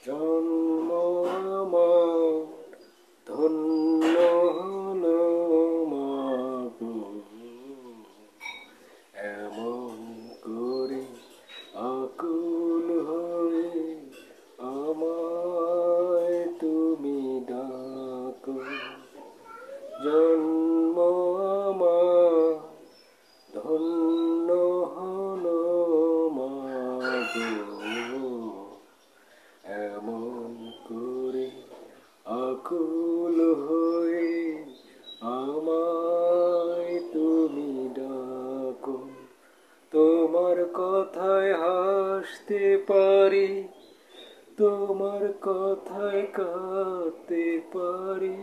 জন্ম আমার ধন্য হলো মাগো, এমন করে আকুল হয়ে আমায় তুমি ডাকো। জন্ম আমার ধন্য হলো মাগো, এমন করে আকুল হয়ে আমায় তুমি ডাকো। তোমার কথায় হাসতে পারি, তোমার কথায় কাঁদতে পারি,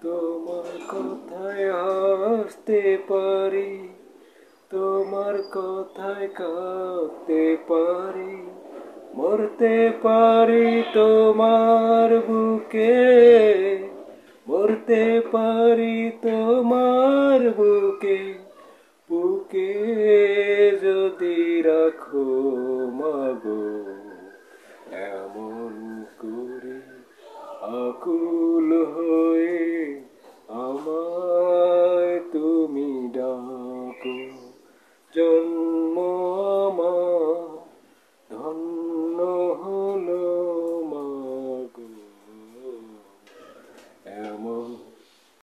তোমার কথায় হাসতে পারি, তোমার কথায় কাঁদতে পারি, মরতে পারি তোমার বুকে, মরতে পারি তোমার বুকে, বুকে যদি রাখো মাগো, এমন করে আকুল